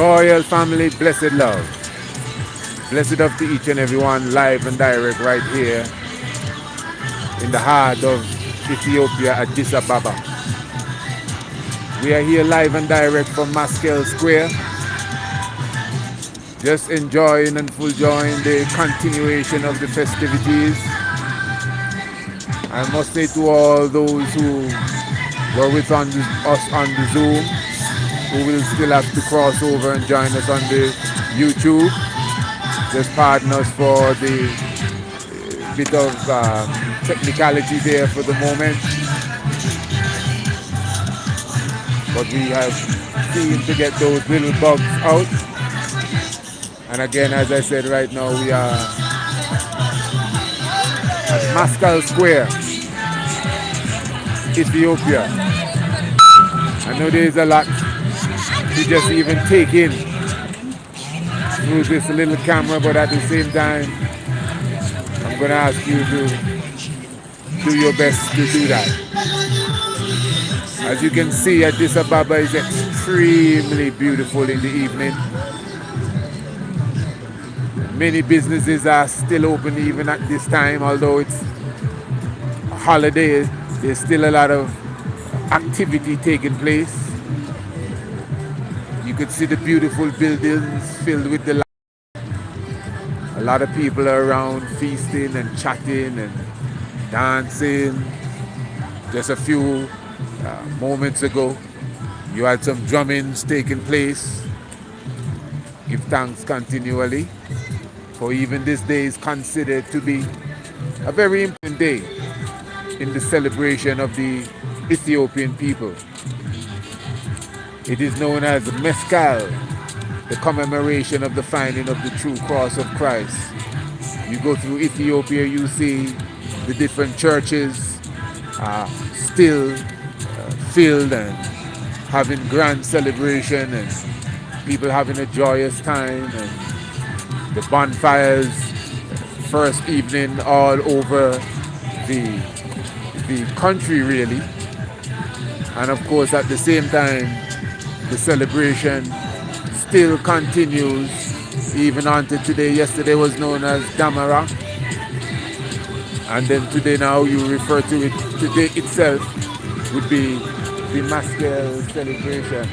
Royal family, blessed love. Blessed love to each and everyone, live and direct right here in the heart of Ethiopia, Addis Ababa. We are here live and direct from Meskel Square, just enjoying and full enjoying the continuation of the festivities. I must say to all those who were with us on the Zoom, who will still have to cross over and join us on the YouTube, just pardon us for the bit of technicality there for the moment. But we have seemed to get those little bugs out. And again, as I said, right now we are at Meskel Square, Ethiopia. I know there's a lot to just even take in through this little camera, but at the same time, I'm going to ask you to do your best to do that. As you can see, Addis Ababa is extremely beautiful in the evening. Many businesses are still open even at this time, although it's a holiday. There's still a lot of activity taking place. You could see the beautiful buildings filled with the light. A lot of people are around feasting and chatting and dancing. Just a few moments ago, you had some drummings taking place. Give thanks continually, for even this day is considered to be a very important day in the celebration of the Ethiopian people. It is known as Meskel, the commemoration of the finding of the true cross of Christ. You go through Ethiopia, you see the different churches still filled and having grand celebration and people having a joyous time, and the bonfires first evening all over the country really. And of course at the same time the celebration still continues even until today. Yesterday was known as Damara, and then today now you refer to it, today itself would be the Maskel celebration.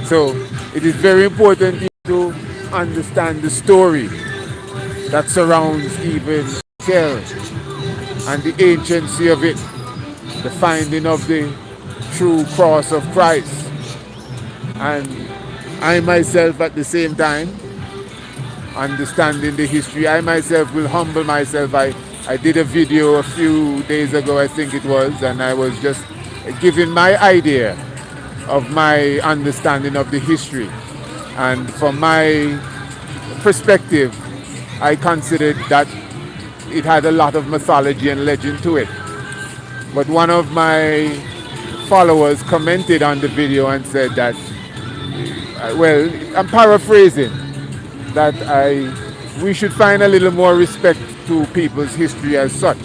So it is very important to understand the story that surrounds even Maskel and the anciency of it, the finding of the true cross of Christ. And I myself at the same time, understanding the history, I myself will humble myself. I did a video a few days ago, I think it was, and I was just giving my idea of my understanding of the history. And from my perspective, I considered that it had a lot of mythology and legend to it. But one of my followers commented on the video and said that, well, I'm paraphrasing, that we should find a little more respect to people's history as such,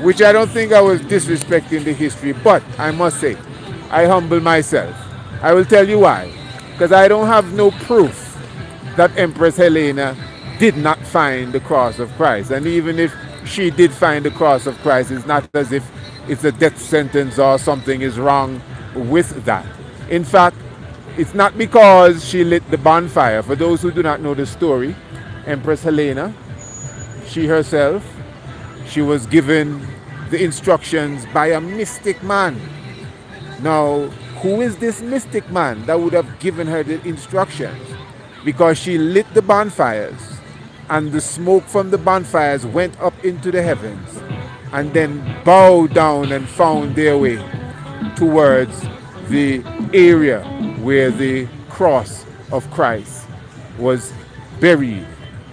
which I don't think I was disrespecting the history, but I must say, I humble myself. I will tell you why. Because I don't have no proof that Empress Helena did not find the cross of Christ. And even if she did find the cross of Christ, it's not as if it's a death sentence or something is wrong with that. In fact, it's not because she lit the bonfire. For those who do not know the story, Empress Helena, she herself, she was given the instructions by a mystic man. Now, who is this mystic man that would have given her the instructions? Because she lit the bonfires, and the smoke from the bonfires went up into the heavens and then bowed down and found their way towards the area where the cross of Christ was buried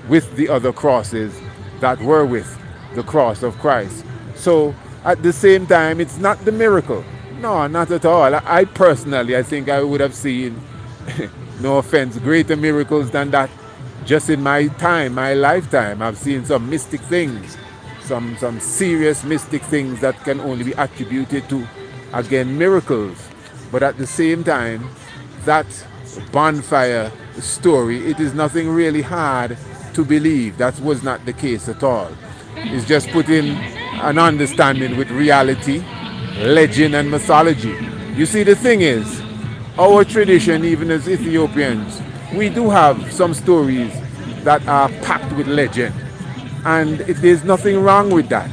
with the other crosses that were with the cross of Christ. So at the same time, it's not the miracle. No, not at all. I personally, I think I would have seen, no offense, greater miracles than that just in my time, my lifetime. I've seen some mystic things, some serious mystic things that can only be attributed to, again, miracles. But at the same time, that bonfire story, it is nothing really hard to believe. That was not the case at all. It's just putting an understanding with reality, legend, and mythology. You see, the thing is, our tradition, even as Ethiopians, we do have some stories that are packed with legend. And there's nothing wrong with that.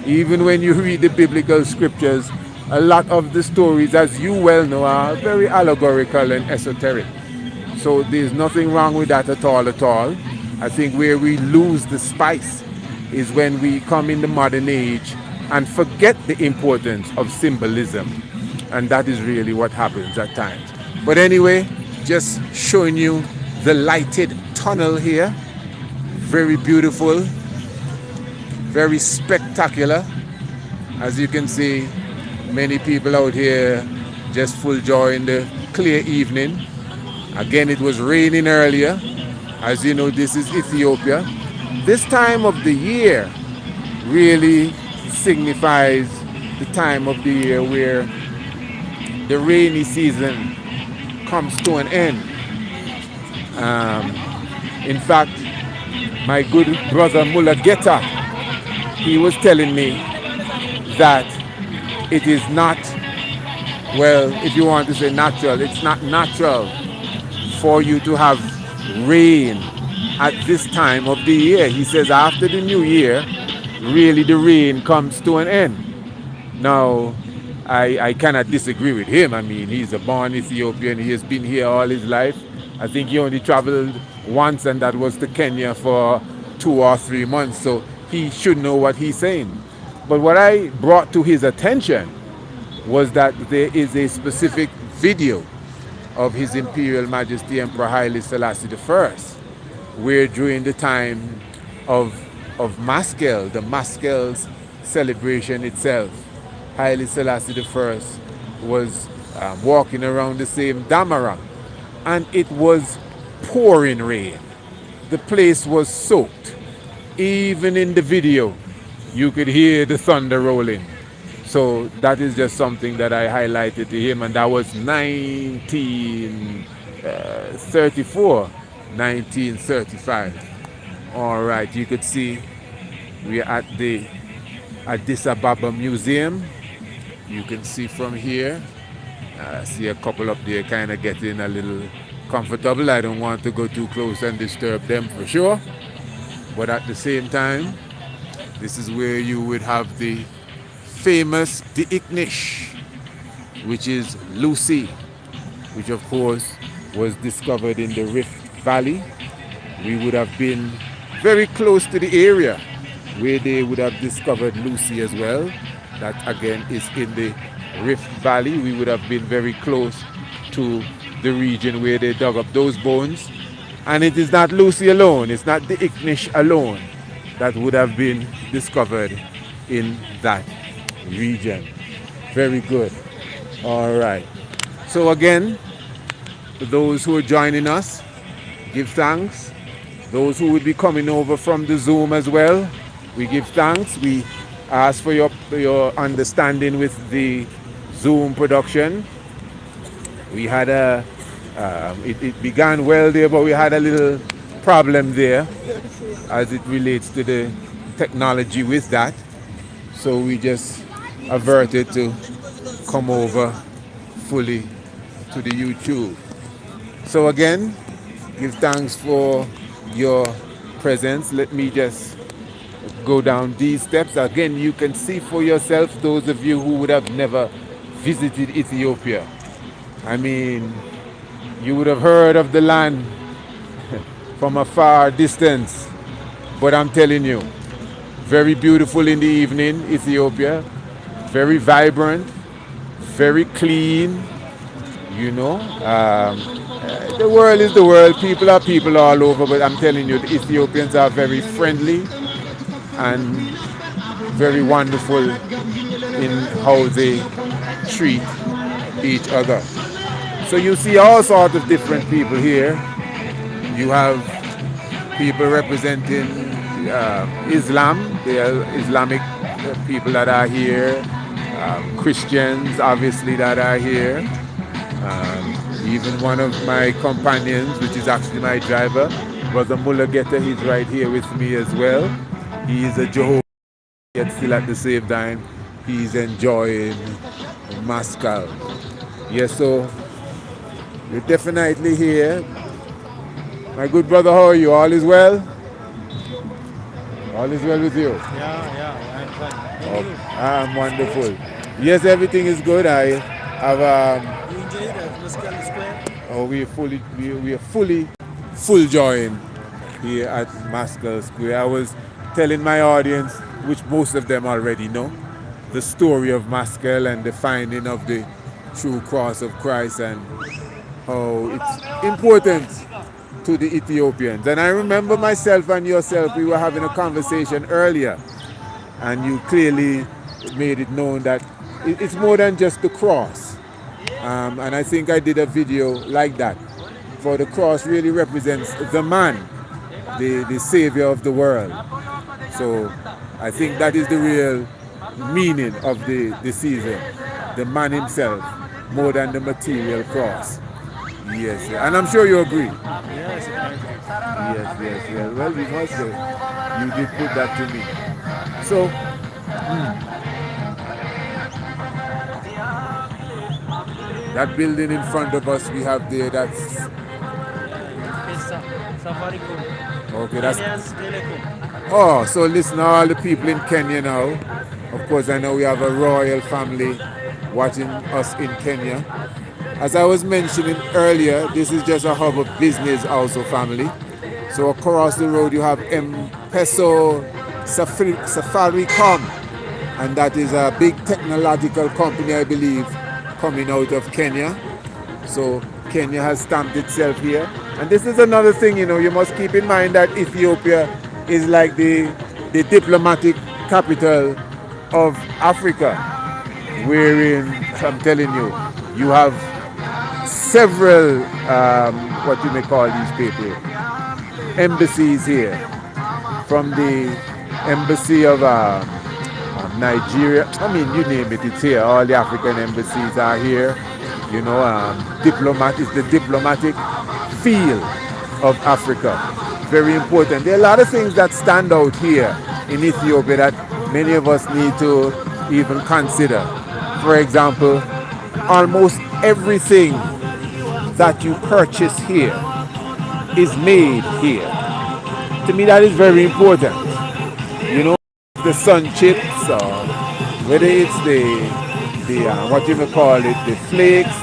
Even when you read the biblical scriptures, a lot of the stories, as you well know, are very allegorical and esoteric. So there's nothing wrong with that at all, at all. I think where we lose the spice is when we come in the modern age and forget the importance of symbolism. And that is really what happens at times. But anyway, just showing you the lighted tunnel here. Very beautiful, very spectacular. As you can see, many people out here just full joy in the clear evening. Again, it was raining earlier. As you know, this is Ethiopia. This time of the year really signifies the time of the year where the rainy season comes to an end. In fact, my good brother Mulageta, he was telling me that it is not, well, if you want to say natural, it's not natural for you to have rain at this time of the year. He says after the new year, really the rain comes to an end. Now, I cannot disagree with him. I mean, he's a born Ethiopian. He has been here all his life. I think he only traveled once, and that was to Kenya for 2 or 3 months. So he should know what he's saying. But what I brought to his attention was that there is a specific video of His Imperial Majesty Emperor Haile Selassie I, where during the time of Maskel, the Maskel's celebration itself, Haile Selassie I was walking around the same Damarang, and it was pouring rain. The place was soaked. Even in the video, you could hear the thunder rolling. So that is just something that I highlighted to him, and that was 1934, 1935. All right, you could see we are at the Addis Ababa Museum. You can see from here, I see a couple up there kind of getting a little comfortable. I don't want to go too close and disturb them for sure. But at the same time, this is where you would have the famous Diiknish, which is Lucy, which of course was discovered in the Rift Valley. We would have been very close to the area where they would have discovered Lucy as well. That again is in the Rift Valley. We would have been very close to the region where they dug up those bones. And it is not Lucy alone, it's not the Diiknish alone that would have been discovered in that region. Very good. All right. So again, for those who are joining us, give thanks. Those who would be coming over from the Zoom as well, we give thanks. We ask for your understanding with the Zoom production. We had it began well there, but we had a little problem there as it relates to the technology with that. So we just averted to come over fully to the YouTube. So again, give thanks for your presence. Let me just go down these steps. Again, you can see for yourself, those of you who would have never visited Ethiopia. I mean, you would have heard of the land from a far distance. But I'm telling you, very beautiful in the evening, Ethiopia. Very vibrant, very clean, you know. The world is the world. People are people all over. But I'm telling you, the Ethiopians are very friendly and very wonderful in how they treat each other. So you see all sorts of different people here. You have people representing Islam, the Islamic people that are here, Christians obviously that are here, Even one of my companions, which is actually my driver, Brother Mulageta, he's right here with me as well. He is a Jehovah, yet still at the same time, he's enjoying Maskel. Yes, so we're definitely here. My good brother, how are you? All is well? All is well with you? Yeah, I'm fine. Oh, And you? I'm wonderful. Yes, everything is good. I have You enjoyed at Meskel Square? we are fully full join here at Maskel Square. I was telling my audience, which most of them already know, the story of Maskel and the finding of the true cross of Christ and how it's important to the Ethiopians. And I remember myself and yourself, we were having a conversation earlier, and you clearly made it known that it's more than just the cross. And I think I did a video like that. For the cross really represents the man, the savior of the world. So I think that is the real meaning of the season. The man himself, more than the material cross. Yes, and I'm sure you agree. Yes, I Yes. Well, you must say, you did put that to me. So, that building in front of us we have there, that's, It's Safaricom. okay, that's, Finance Telecom. oh, so listen, all the people in Kenya now. Of course, I know we have a royal family watching us in Kenya. As I was mentioning earlier, this is just a hub of business also, family. So across the road you have M-Peso Safaricom, and that is a big technological company, I believe, coming out of Kenya. So Kenya has stamped itself here. And this is another thing, you must keep in mind that Ethiopia is like the diplomatic capital of Africa, wherein, I'm telling you, you have several, what you may call these people, embassies here. From the embassy of Nigeria, I mean, you name it, it's here. All the African embassies are here. Diplomat is the diplomatic field of Africa. Very important. There are a lot of things that stand out here in Ethiopia that many of us need to even consider. For example, almost everything that you purchase here is made here. To me, that is very important. The sun chips, or whether it's the what you may call it, the flakes.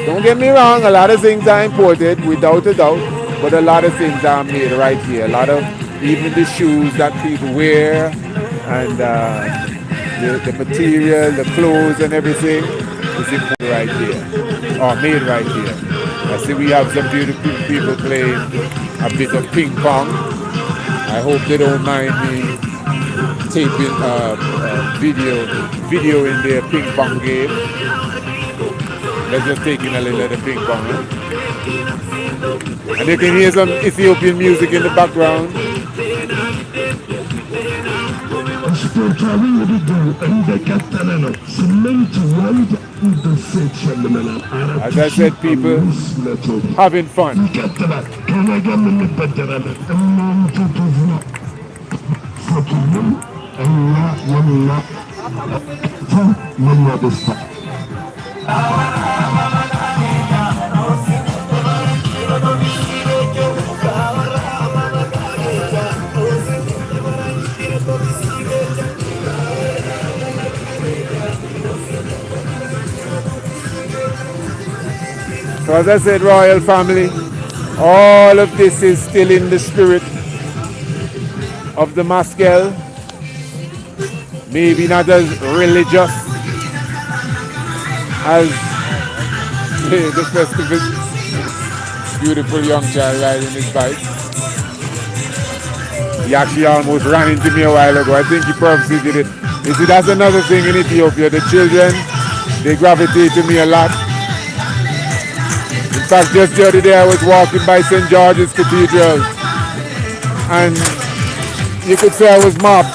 Don't get me wrong, a lot of things are imported without a doubt, but a lot of things are made right here. A lot of even the shoes that people wear and the material, the clothes and everything is imported right here, or made right here. I see we have some beautiful people playing a bit of ping pong. I hope they don't mind me taping video in their ping pong game. Let's just take in a little of the ping pong. Huh? And you can hear some Ethiopian music in the background. As I said, people having fun. So as I said, royal family, all of this is still in the spirit of the Maskel. Maybe not as religious as the festival. Beautiful young child riding his bike. He actually almost ran into me a while ago. I think he purposely did it. You see, that's another thing in Ethiopia. The children, they gravitate to me a lot. In fact, just the other day I was walking by St. George's Cathedral, and you could say I was mobbed,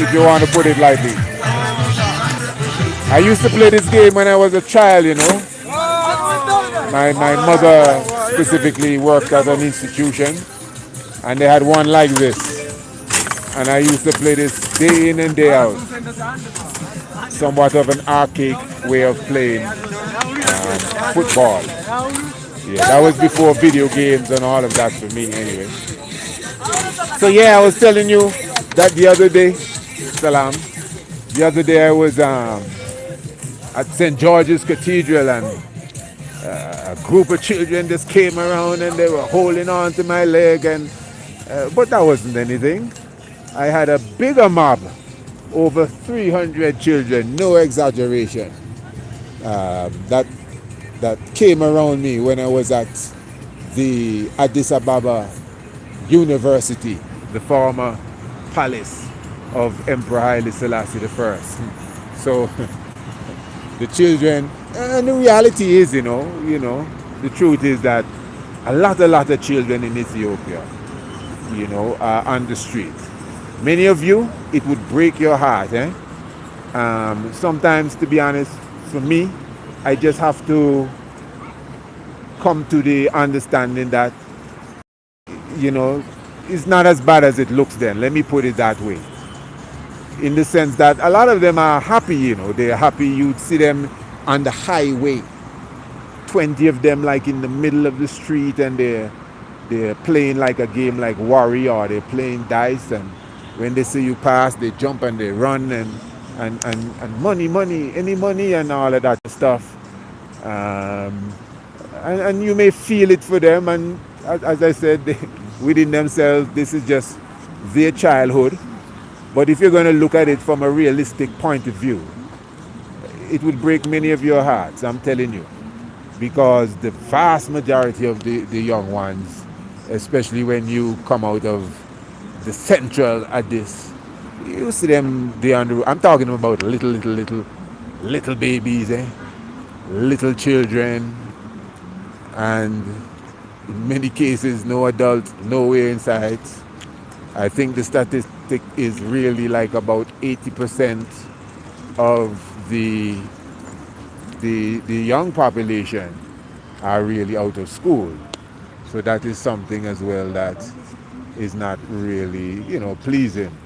if you want to put it lightly. I used to play this game when I was a child, My mother specifically worked at an institution, and they had one like this. And I used to play this day in and day out. Somewhat of an archaic way of playing football. Yeah, that was before video games and all of that for me anyway. So yeah, I was telling you that the other day, Salam, the other day I was at St. George's Cathedral, and a group of children just came around and they were holding on to my leg, and but that wasn't anything. I had a bigger mob, over 300 children, no exaggeration, that came around me when I was at the Addis Ababa University, the former palace of Emperor Haile Selassie I. So the children, and the reality is, the truth is that a lot of children in Ethiopia, are on the street. Many of you, it would break your heart, eh? Sometimes, to be honest, for me, I just have to come to the understanding that, it's not as bad as it looks then. Let me put it that way. In the sense that a lot of them are happy, they're happy. You'd see them on the highway, 20 of them like in the middle of the street, and they're playing like a game like Warrior, or they're playing dice, and when they see you pass, they jump and they run, and money, any money, and all of that stuff. And you may feel it for them, and as I said, within themselves, this is just their childhood. But if you're going to look at it from a realistic point of view, it would break many of your hearts, I'm telling you. Because the vast majority of the young ones, especially when you come out of the central Addis, you see them there on the road. I'm talking about little babies, little children, and in many cases, no adult, nowhere in sight. I think the statistic is really like about 80% of the young population are really out of school. So that is something as well that is not really, pleasing.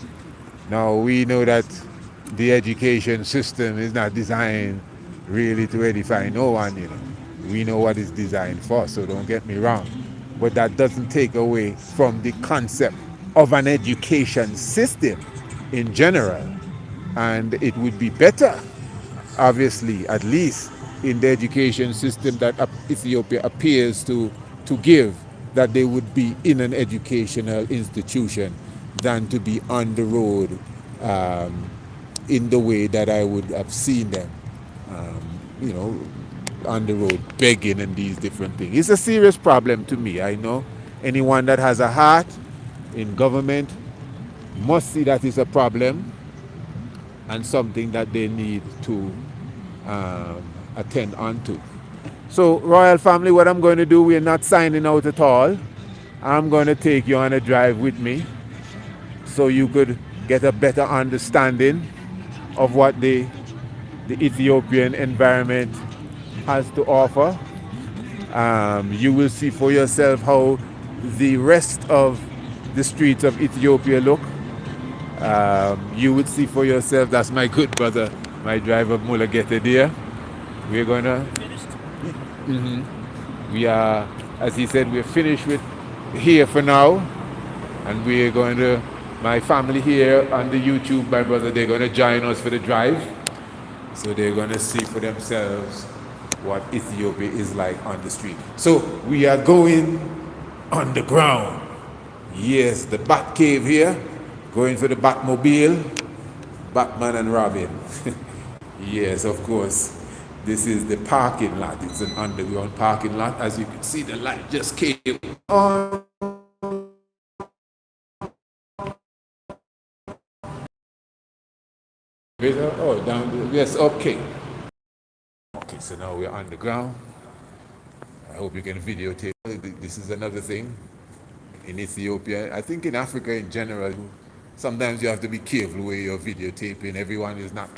Now we know that the education system is not designed really to edify no one, We know what it's designed for, so don't get me wrong. But that doesn't take away from the concept of an education system in general. And it would be better, obviously, at least in the education system that Ethiopia appears to give, that they would be in an educational institution than to be on the road in the way that I would have seen them, on the road begging and these different things. It's a serious problem to me. I know anyone that has a heart in government must see that it's a problem and something that they need to attend on to. So, Royal Family, what I'm going to do, we're not signing out at all. I'm going to take you on a drive with me so you could get a better understanding of what the Ethiopian environment has to offer. You will see for yourself how the rest of the streets of Ethiopia look. You would see for yourself. That's my good brother, my driver Mula Gete there. We're gonna. We are, as he said, we're finished with here for now, and we're going to. My family here on the YouTube, my brother, they're going to join us for the drive. So they're going to see for themselves what Ethiopia is like on the street. So we are going underground. Yes, the Bat Cave here. Going for the Batmobile. Batman and Robin. Yes, of course. This is the parking lot. It's an underground parking lot. As you can see, the light just came on. Oh, down there. Yes, okay. Okay, so now we're on the ground. I hope you can videotape. This is another thing in Ethiopia. I think in Africa in general, sometimes you have to be careful where you're videotaping. Everyone is not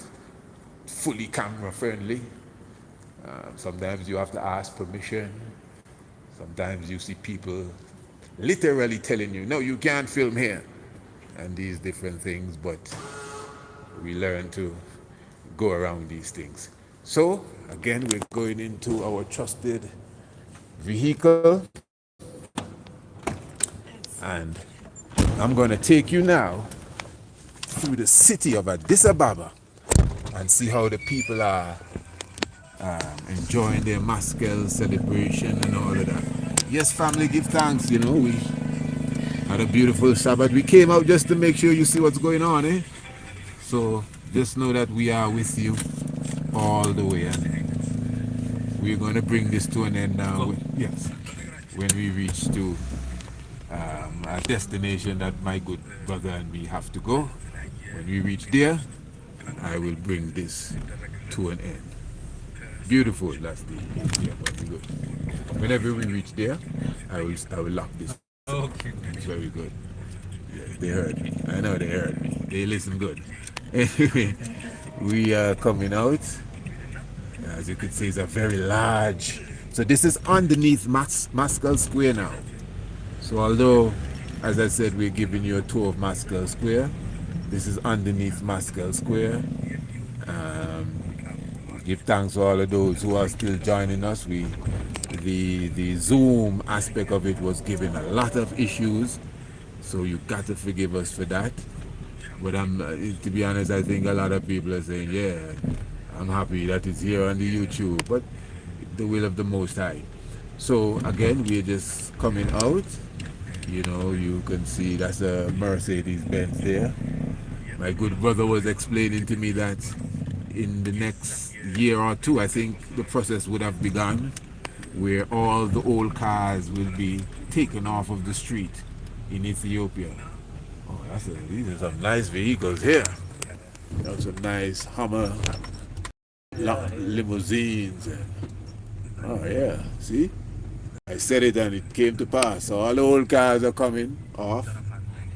fully camera friendly. Sometimes you have to ask permission. Sometimes you see people literally telling you, no, you can't film here, and these different things, but we learn to go around these things. So, again, we're going into our trusted vehicle, and I'm going to take you now through the city of Addis Ababa and see how the people are enjoying their Maskel celebration and all of that. Yes, family, give thanks. We had a beautiful Sabbath. We came out just to make sure you see what's going on, eh? So just know that we are with you all the way, and we're going to bring this to an end now. Yes, when we reach to a destination that my good brother and me have to go. When we reach there, I will bring this to an end. Beautiful, that's the very good. Whenever we reach there, I will lock this. Okay. It's very good. Yes, they heard me. I know they heard me. They listen good. Anyway, we are coming out. As you could see, it's a very large. So this is underneath Meskel Square now. So although, as I said, we're giving you a tour of Meskel Square, this is underneath Meskel Square. Give thanks to all of those who are still joining us. The Zoom aspect of it was giving a lot of issues, so you got to forgive us for that. But to be honest, I think a lot of people are saying, yeah, I'm happy that it's here on the YouTube, but the will of the Most High. So again, we're just coming out. You can see that's a Mercedes Benz there. My good brother was explaining to me that in the next year or two, I think the process would have begun where all the old cars will be taken off of the street in Ethiopia. Oh, these are some nice vehicles here. Some nice Hummer limousines. Oh yeah, see? I said it and it came to pass. So all the old cars are coming off.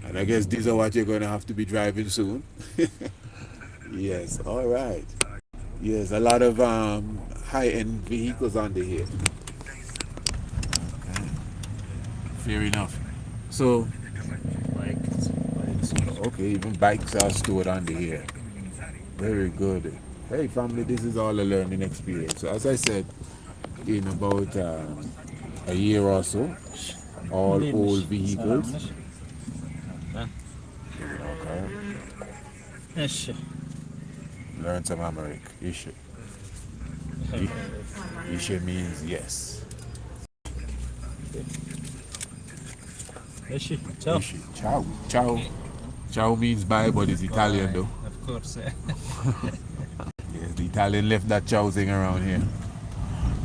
And I guess these are what you're going to have to be driving soon. Yes, all right. Yes, a lot of high-end vehicles under here. Okay. Fair enough. So, okay, even bikes are stored under here. Very good. Hey, family, this is all a learning experience. So, as I said, in about a year or so, all old vehicles. Okay. Learn some Amharic. Ishe. Ishe means yes. Ishe. Ciao. Ishe. Ciao. Ciao. Ciao means bye, but it's Italian though. Of course. Yes, the Italian left that ciao thing around here.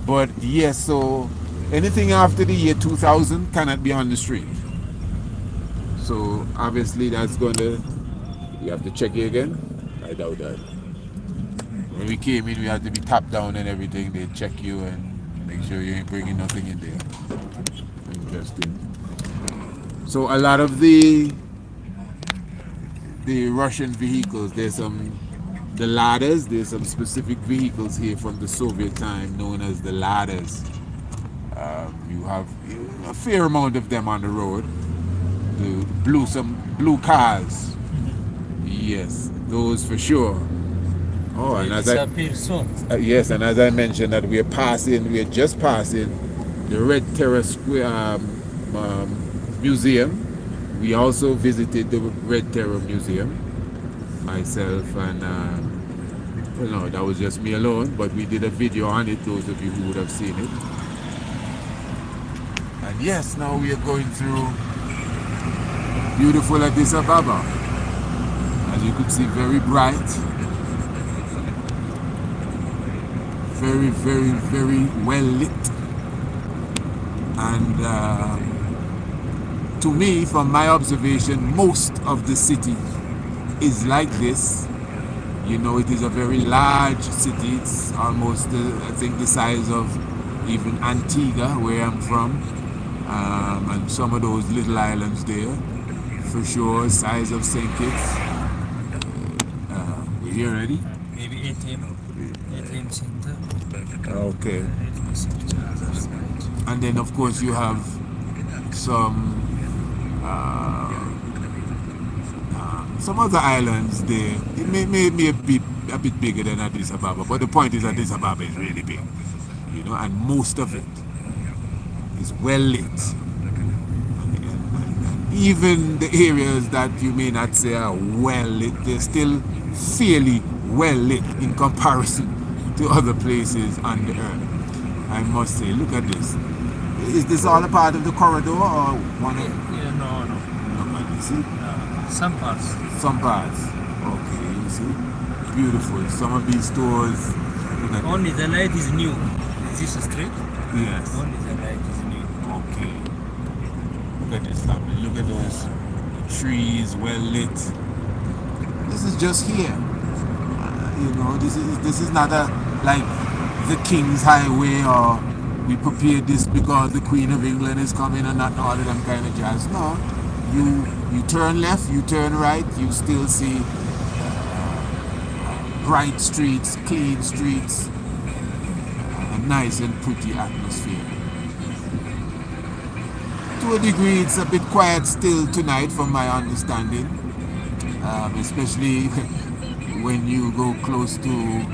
But yes, so anything after the year 2000 cannot be on the street. So obviously that's gonna, you have to check it again. I doubt that. When we came in, we had to be tapped down and everything. They check you and make sure you ain't bringing nothing in there. Interesting. So a lot of the Russian vehicles, there's the ladders. There's some specific vehicles here from the Soviet time known as the ladders. You have a fair amount of them on the road. Some blue cars. Yes, those for sure. Oh, and yes, and as I mentioned that we're just passing the Red Terror Square Museum. We also visited the Red Terror Museum, myself and no, that was just me alone, but we did a video on it, those of you who would have seen it. And yes, now we are going through beautiful Addis Ababa. As you could see, very bright. Very, very, very well lit. And to me, from my observation, most of the city is like this. It is a very large city. It's almost, I think, the size of even Antigua, where I'm from, and some of those little islands there. For sure, size of St. Kitts. We're here already? Maybe ATM center. Okay. ATM center other side. And then of course you have some other islands there. It may be a bit bigger than Addis Ababa, but the point is Addis Ababa is really big, you know, and most of it is well lit. Even the areas that you may not say are well lit, they're still fairly well lit in comparison to other places on the earth. I must say, look at this. Is this all a part of the corridor or one of? Yeah, no. No, you see? Some parts. Some parts. Okay, you see? Beautiful. Some of these stores. Look at Only the light is new. Is this a street? Yes. Only the light is new. Okay. Look at this family. Look at those trees, well lit. This is just here. You know, this is not a like the King's Highway or we prepared this because the Queen of England is coming and not all of them kind of jazz. No. You turn left, you turn right, you still see bright streets, clean streets, a nice and pretty atmosphere. To a degree, it's a bit quiet still tonight from my understanding, especially when you go close to,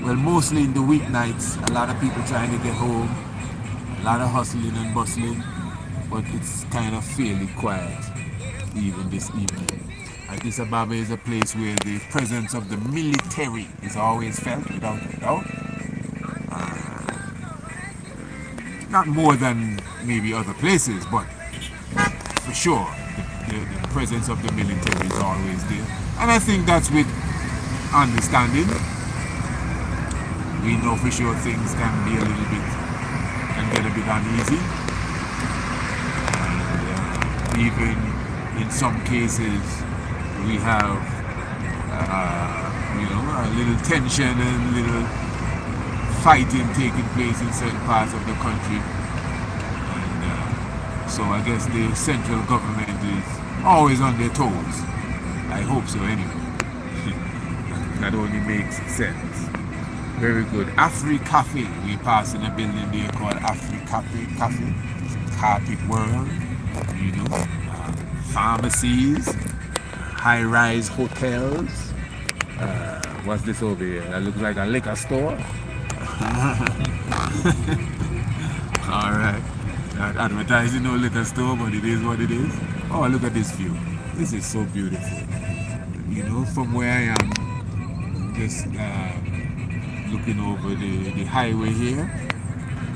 well, mostly in the weeknights, a lot of people trying to get home, a lot of hustling and bustling, but it's kind of fairly quiet even this evening. Addis Ababa is a place where the presence of the military is always felt, without a doubt. Not more than maybe other places, but for sure, the presence of the military is always there. And I think that's with understanding. We know for sure things can be a little bit, can get a bit uneasy. And even in some cases, we have, a little tension and a little fighting taking place in certain parts of the country. And so I guess the central government is always on their toes. I hope so anyway. That only makes sense. Very good. Afri Cafe. We pass in a building there called Afri Cafe. Carpet World. You know. Pharmacies. High-rise hotels. What's this over here? That looks like a liquor store. Alright. Not advertising no liquor store, but it is what it is. Oh, look at this view. This is so beautiful. You know, from where I am, just looking over the highway here.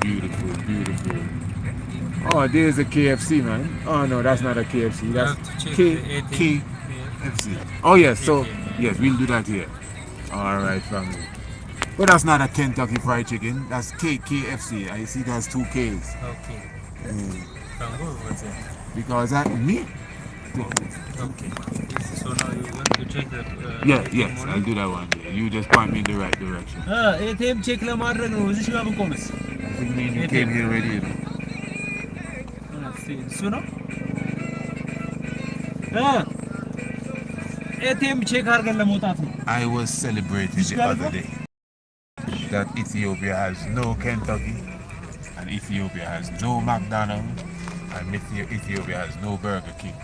Beautiful, beautiful. Oh, there's a KFC, man. Oh, no, that's not a KFC. That's KFC. Oh, yes. So, yes, we'll do that here. Alright, family. But that's not a Kentucky Fried Chicken. That's KFC. I see there's two Ks. Okay. Because that meat. Okay. So now you want to check the. Yes, I'll do that one. Yeah. You just point me in the right direction. ATM check ለማድረግ ነው እዚህ ጋር ብቆምስ? I think you came here already, you know. እሱ ነው ATM check አድርገን ለመውጣት ነው። I was celebrating the other day that Ethiopia has no Kentucky and Ethiopia has no McDonald's and Ethiopia has no Burger King.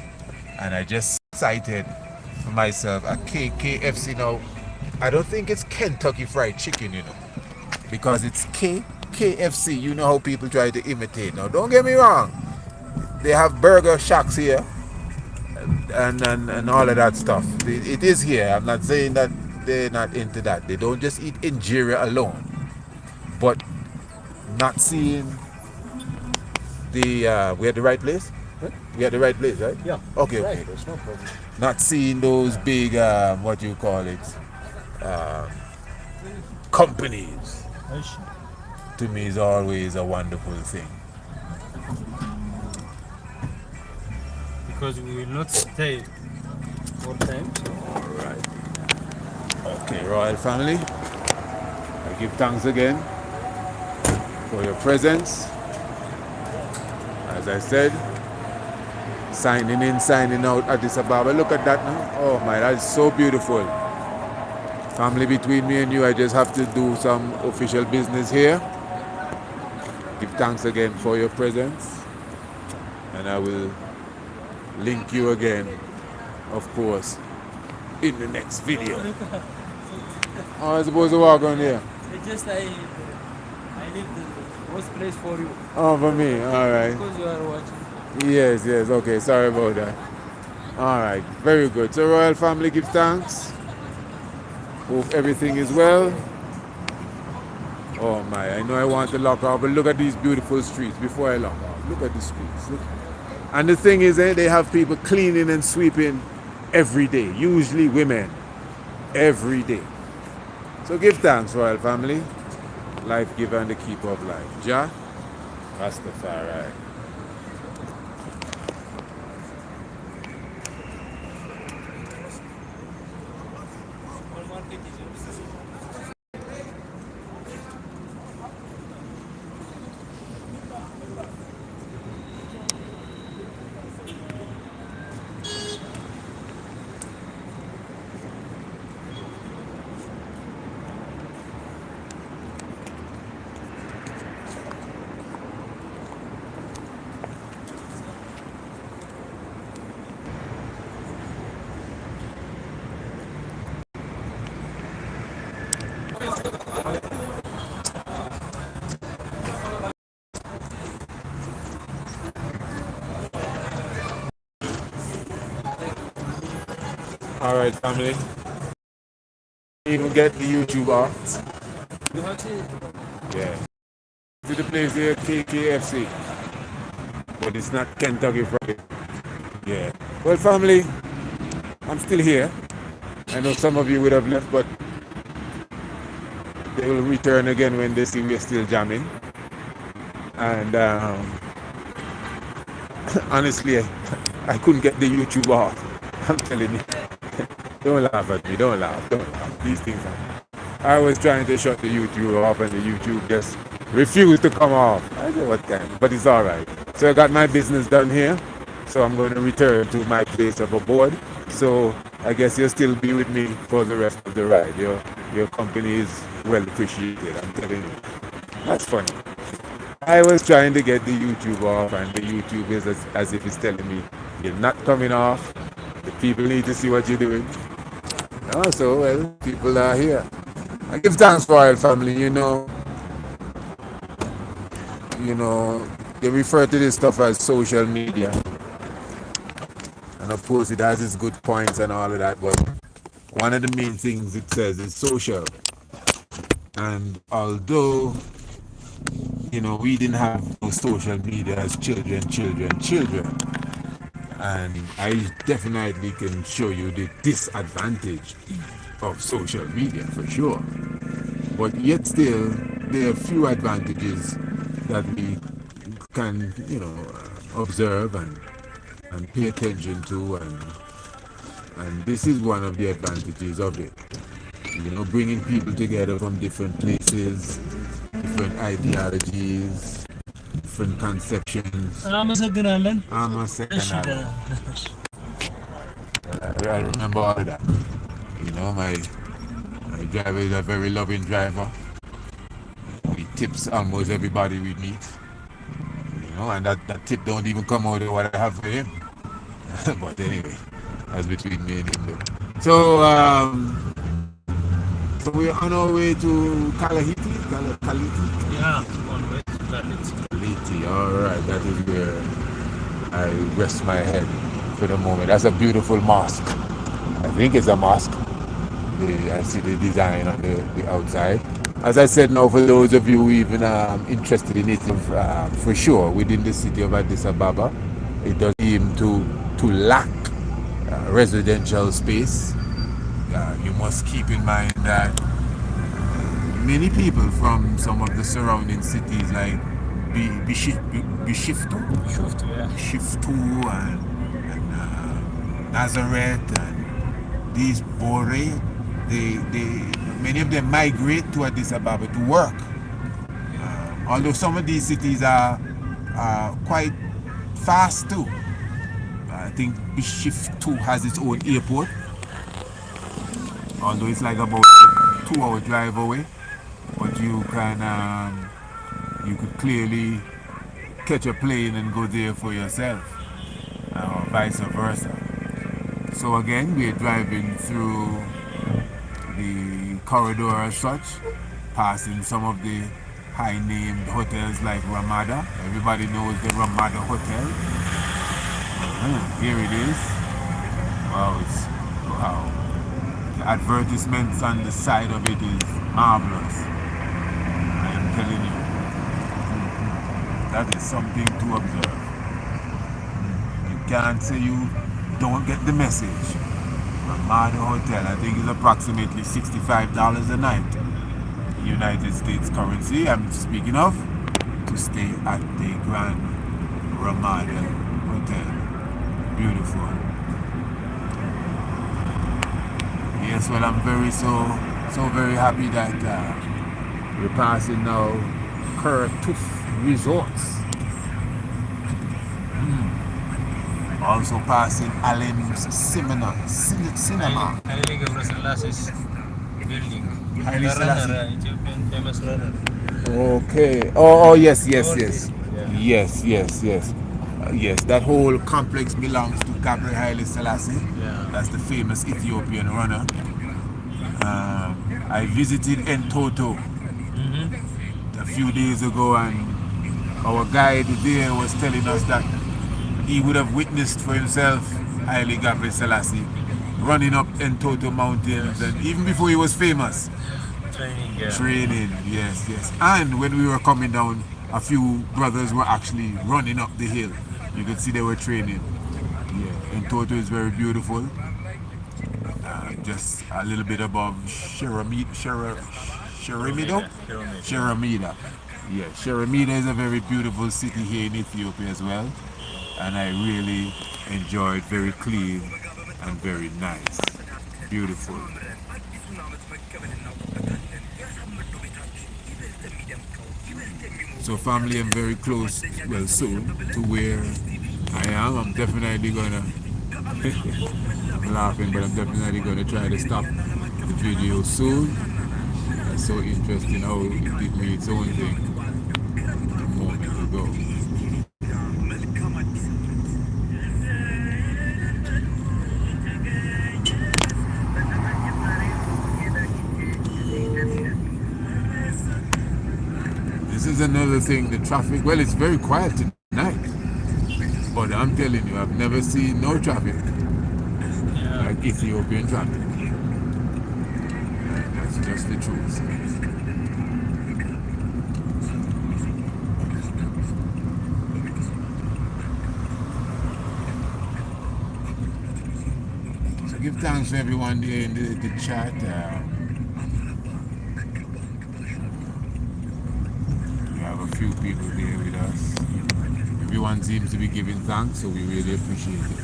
And I just cited for myself a KFC now. I don't think it's Kentucky Fried Chicken, you know, because it's KFC. You know how people try to imitate. Now, don't get me wrong. They have burger shacks here and all of that stuff. It is here. I'm not saying that they're not into that. They don't just eat injera alone. But not seeing we at the right place? Huh? We at the right place, right? Yeah. Okay. Right, there's no problem. Not seeing those big, what do you call it, companies. To me is always a wonderful thing. Because we will not stay more time. Alright. Okay, royal family. I give thanks again for your presence. As I said, signing in, signing out Addis Ababa. Look at that now. Oh my, that's so beautiful. Family, between me and you, I just have to do some official business here. Give thanks again for your presence, and I will link you again, of course, in the next video. Oh, I suppose to walk on here. Just I leave the worst place for you Oh, for me. All right. because you are watching. Yes, yes. Okay. Sorry about that. All right. Very good. So, royal family, give thanks. Hope everything is well. Oh my! I know I want to lock off, but look at these beautiful streets before I lock off. Look at the streets. Look. And the thing is, they have people cleaning and sweeping every day. Usually women. Every day. So give thanks, royal family. Life giver and the keeper of life. Jah Rastafari. All right, family. Even get the YouTube off. You have to Yeah. To the place here, KKFC. But it's not Kentucky Fried. Yeah. Well, family, I'm still here. I know some of you would have left, but they will return again when they see we're still jamming. And honestly, I couldn't get the YouTube off. I'm telling you. Don't laugh at me. Don't laugh. Don't laugh. These things happen. I was trying to shut the YouTube off, and the YouTube just refused to come off. I said, what kind? But it's all right. So I got my business done here. So I'm going to return to my place of abode. So I guess you'll still be with me for the rest of the ride. Your company is well appreciated. I'm telling you. That's funny. I was trying to get the YouTube off, and the YouTube is as if it's telling me you're not coming off. The people need to see what you're doing. Also, well, people are here. I give thanks for our family. They refer to this stuff as social media, and of course, it has its good points and all of that. But one of the main things it says is social. And although we didn't have no social media as children. And I definitely can show you the disadvantage of social media for sure. But yet still, there are few advantages that we can, observe and pay attention to. And this is one of the advantages of it. Bringing people together from different places, different ideologies, different conceptions. እናመሰግናለን። I remember all of that. My driver is a very loving driver. He tips almost everybody we meet. And that tip don't even come out of what I have for him. But anyway, that's between me and him though. So we're on our way to Kalahiti. Yeah, on way to Kalahiti. Kalahiti, all right. That is where I rest my head for the moment. That's a beautiful mosque. I think it's a mosque. I see the design on the outside. As I said, now for those of you even interested in it, for sure, within the city of Addis Ababa, it does seem to lack residential space. You must keep in mind that many people from some of the surrounding cities like Bishiftu and Nazareth and these Bore, many of them migrate to Addis Ababa to work. Although some of these cities are quite fast too. I think Bishiftu has its own airport. although it's like about a 2 hour drive away, but you could clearly catch a plane and go there for yourself, or vice versa. So again, we're driving through the corridor as such, passing some of the high-named hotels like Ramada. Everybody knows the Ramada Hotel. Here it is. Wow. The advertisements on the side of it is marvelous. I am telling you, that is something to observe. You can't say you don't get the message. Ramada Hotel, I think it's approximately $65 a night. United States currency, I'm speaking of, to stay at the Grand Ramada Hotel. Beautiful. Yes, well, I'm so very happy that we're passing now Kurtuf Resorts. Also passing Alem's Cinema. Haile Gebrselassie building. Haile The runner, Selassie. Ethiopian famous runner. Okay. Oh, yes. Yeah. Yes, that whole complex belongs to Gabriel Haile Selassie. Yeah. That's the famous Ethiopian runner. I visited Entoto a few days ago, and our guide there was telling us that he would have witnessed for himself Haile Gabriel Selassie running up Entoto mountains, and even before he was famous. Training, yes. And when we were coming down, a few brothers were actually running up the hill. You could see they were training. Yeah, Entoto is very beautiful. Just a little bit above Sharamida. Yeah, Sharamida is a very beautiful city here in Ethiopia as well. And I really enjoyed, very clean and very nice. Beautiful. So family, I'm very close, well soon, to where I am. I'm definitely gonna, I'm laughing, but I'm definitely gonna try to stop the video soon. It's so interesting how it did me its own thing a moment ago. This is another thing, the traffic, well, it's very quiet tonight. But I'm telling you, I've never seen no traffic like Ethiopian traffic. That's just the truth. So give thanks to everyone there in the chat. A few people there with us. Everyone seems to be giving thanks, so we really appreciate it.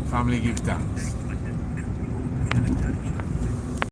Family, give thanks.